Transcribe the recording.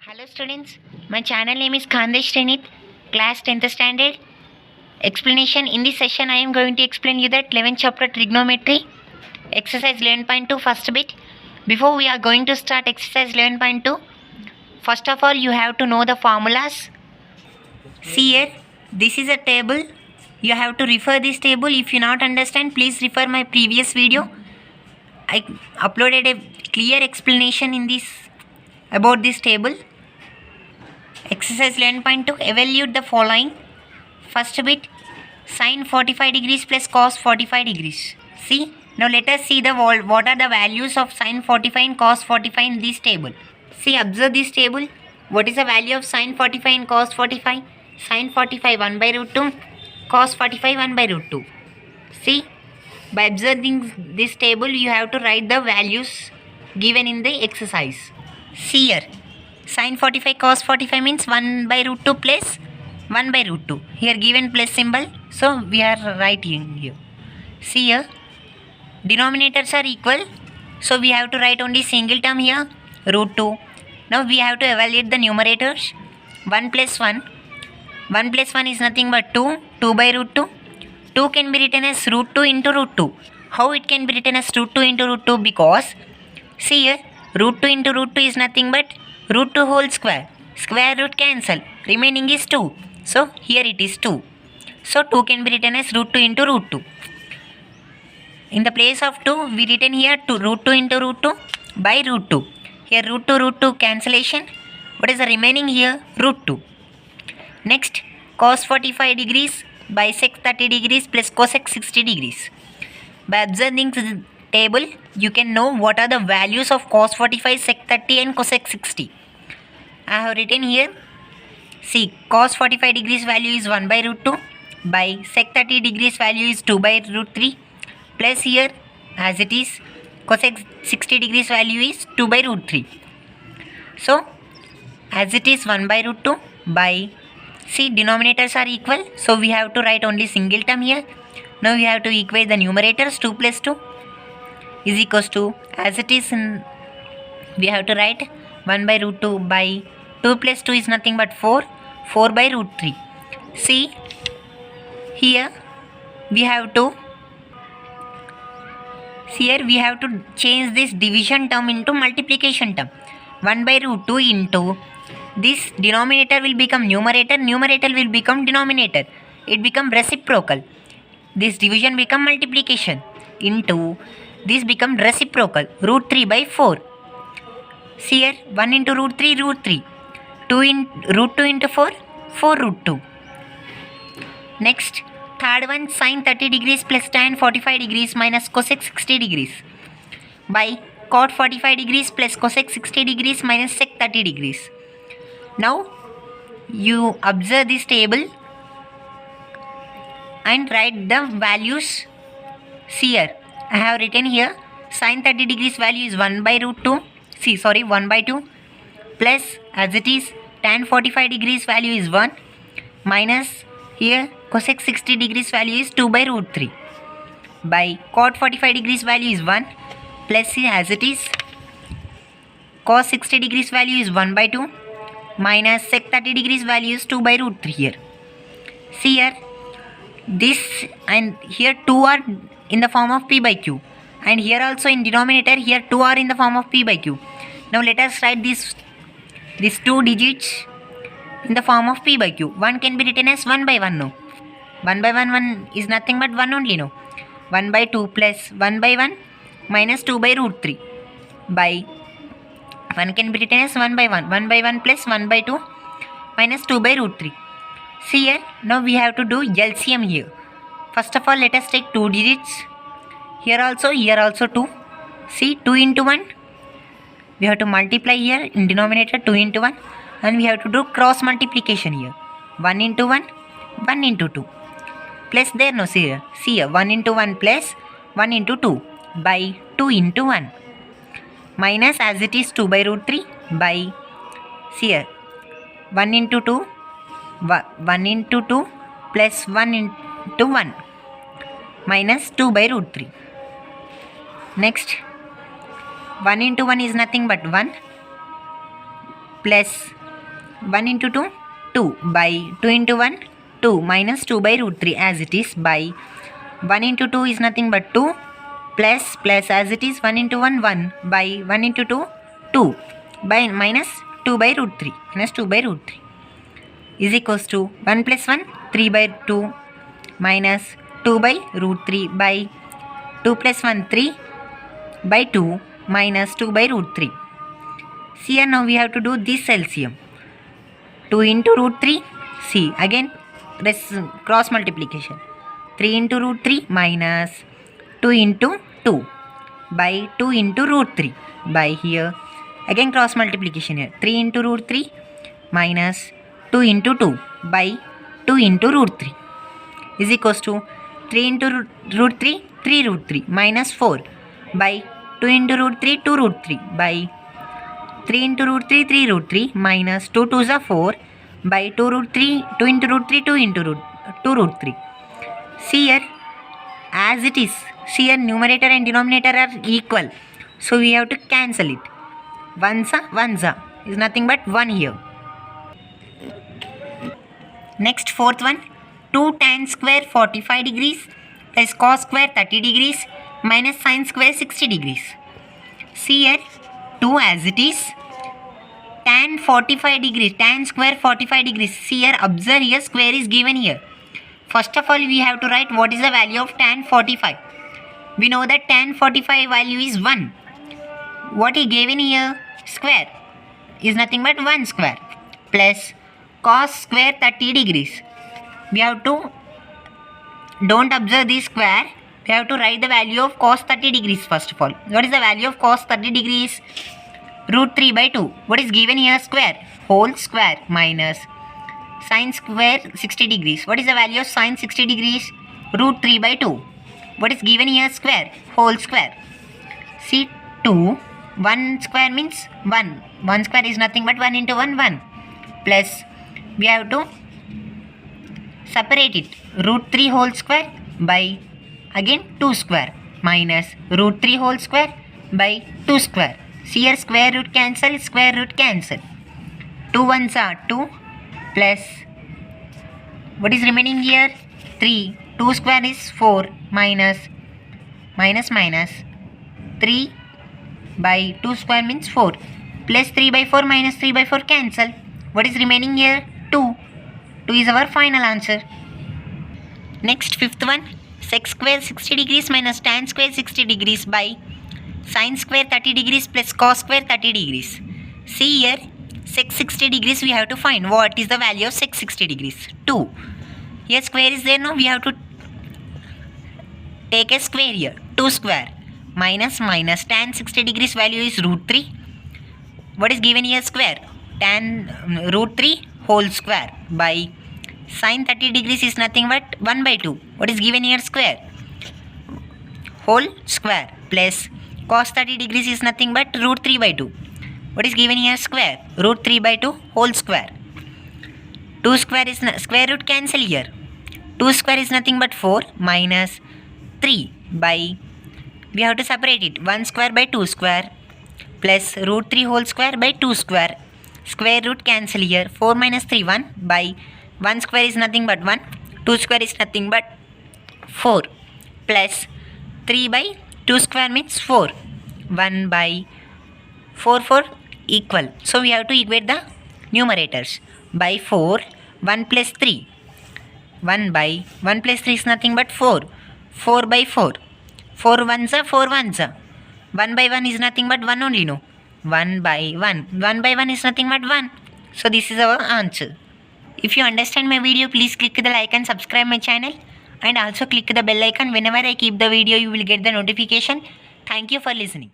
Hello students, my channel name is Khandesh Renit, class 10th standard. Explanation. In this session I am going to explain you that 11th chapter trigonometry, exercise 11.2 first bit. Before we are going to start exercise 11.2, first of all you have to know the formulas. See here, this is a table. You have to refer this table. If you not understand, please refer my previous video. I uploaded a clear explanation in this about this table. Exercise 11.2, evaluate the following. First bit, sine 45 degrees plus cos 45 degrees. See, now let us see what are the values of sine 45 and cos 45 in this table. See, observe this table. What is the value of sine 45 and cos 45? Sine 45 1 by root 2, cos 45 1 by root 2. See, by observing this table you have to write the values given in the exercise. See here, sine 45 cos 45 means 1 by root 2 plus 1 by root 2. Here given plus symbol, so we are writing here. See here, denominators are equal, so we have to write only single term here, root 2. Now we have to evaluate the numerators. 1 plus 1. 1 plus 1 is nothing but 2. 2 by root 2. 2 can be written as root 2 into root 2. How it can be written as root 2 into root 2? Because, see here, root 2 into root 2 is nothing but root 2 whole square. Square root cancel. Remaining is 2. So, here it is 2. So, 2 can be written as root 2 into root 2. In the place of 2, we written here root 2 into root 2 by root 2. Here root 2 cancellation. What is the remaining here? Root 2. Next, cos 45 degrees by sec 30 degrees plus cosec 60 degrees. By observing the table, you can know what are the values of cos 45, sec 30 and cosec 60. I have written here. See, cos 45 degrees value is 1 by root 2 by sec 30 degrees value is 2 by root 3 plus here as it is cosec 60 degrees value is 2 by root 3. So, as it is 1 by root 2 by, see, denominators are equal, so we have to write only single term here. Now we have to equate the numerators. 2 plus 2 is equals to, as it is we have to write 1 by root 2 by 2 plus 2 is nothing but 4. 4 by root 3. See, here we have to change this division term into multiplication term. 1 by root 2 into this denominator will become numerator, numerator will become denominator. It become reciprocal. This division become multiplication into this become reciprocal. Root 3 by 4. See here, 1 into root 3, root 3. 2 in root 2 into 4, 4 root 2. Next, third one, sine 30 degrees plus tan 45 degrees minus cosec 60 degrees by cot 45 degrees plus cosec 60 degrees minus sec 30 degrees. Now, you observe this table and write the values. See here, I have written here sine 30 degrees value is 1 by root 2. 1 by 2 plus as it is tan 45 degrees value is 1 minus here cosec 60 degrees value is 2 by root 3 by cot 45 degrees value is 1 plus here as it is cos 60 degrees value is 1 by 2 minus sec 30 degrees value is 2 by root 3 here. See here, this and here 2 are in the form of p by q, and here also in denominator here 2 are in the form of p by q. Now let us write these 2 digits in the form of p by q. 1 can be written as 1 by 1 now. 1 by 1 is nothing but 1 only now. 1 by 2 plus 1 by 1 minus 2 by root 3 by 1 can be written as 1 by 1. 1 by 1 plus 1 by 2 minus 2 by root 3. See here, now we have to do LCM here. First of all, let us take 2 digits. Here also 2. See, 2 into 1. We have to multiply here in denominator 2 into 1. And we have to do cross multiplication here. 1 into 1, 1 into 2. Plus there, no, see here. See here, 1 into 1 plus 1 into 2 by 2 into 1. Minus as it is 2 by root 3 by, see here, 1 into 2, 1 into 2 plus 1 into 1 minus 2 by root 3. Next, 1 into 1 is nothing but 1 plus 1 into 2 2 by 2 into 1 2 minus 2 by root 3 as it is by 1 into 2 is nothing but 2 plus as it is 1 into 1 1 by 1 into 2 2 by minus 2 by root 3 minus 2 by root 3 is equals to 1 plus 1 3 by 2 minus 2 by root 3 by 2 plus 1 3 by 2 minus 2 by root 3. See here, now we have to do this LCM. 2 into root 3, see again this cross multiplication. 3 into root 3 minus 2 into 2 by 2 into root 3 by here again cross multiplication here. 3 into root 3 minus 2 into 2 by 2 into root 3 is equals to 3 into root 3 3 root 3 minus 4 by 2 into root 3 2 root 3 by 3 into root 3 3 root 3 minus 2 2s are 4 by 2 root 3 2 into root 3 2 into root 3. See here, as it is, see here numerator and denominator are equal, so we have to cancel it. 1 is nothing but 1 here. Next fourth one, 2 tan square 45 degrees plus cos square 30 degrees minus sin square 60 degrees. See here 2 as it is, tan 45 degrees, tan square 45 degrees. See here, observe here, square is given here. First of all, we have to write what is the value of tan 45. We know that tan 45 value is 1. What he given here, square, is nothing but 1 square plus cos square 30 degrees. We have to, don't observe this square, we have to write the value of cos 30 degrees first of all. What is the value of cos 30 degrees? Root 3 by 2. What is given here? Square, whole square minus sin square 60 degrees. What is the value of sin 60 degrees? Root 3 by 2. What is given here? Square, whole square. See 2, 1 square means 1. 1 square is nothing but 1 into 1, 1. Plus, we have to separate it. Root 3 whole square by again 2 square minus root 3 whole square by 2 square. See here, square root cancel, square root cancel. 2 ones are 2 plus what is remaining here? 3. 2 square is 4 minus 3 by 2 square means 4 plus 3 by 4 minus 3 by 4 cancel. What is remaining here? 2. 2 is our final answer. Next fifth one, sec square 60 degrees minus tan square 60 degrees by sin square 30 degrees plus cos square 30 degrees. See here, sec 60 degrees we have to find. What is the value of sec 60 degrees? 2. Here square is there, no? We have to take a square here. 2 square minus tan 60 degrees value is root 3. What is given here? Square. Tan root 3 whole square by sin 30 degrees is nothing but 1 by 2. What is given here? Square, whole square plus cos 30 degrees is nothing but root 3 by 2. What is given here? Square, root 3 by 2 whole square. 2 square is square root cancel here. 2 square is nothing but 4 minus 3 by, we have to separate it, 1 square by 2 square plus root 3 whole square by 2 square. Square root cancel here. 4 minus 3 1 by 1 square is nothing but 1. 2 square is nothing but 4 plus 3 by 2 square means 4. 1 by 4 equal. So we have to equate the numerators. By 4, 1 plus 3. 1 by 1 plus 3 is nothing but 4. 4 by 4. 4 ones are 4 ones are. 1 by 1 is nothing but 1 only, no? 1 by 1. 1 by 1 is nothing but 1. So this is our answer. If you understand my video, please click the like and subscribe my channel. And also click the bell icon. Whenever I keep the video, you will get the notification. Thank you for listening.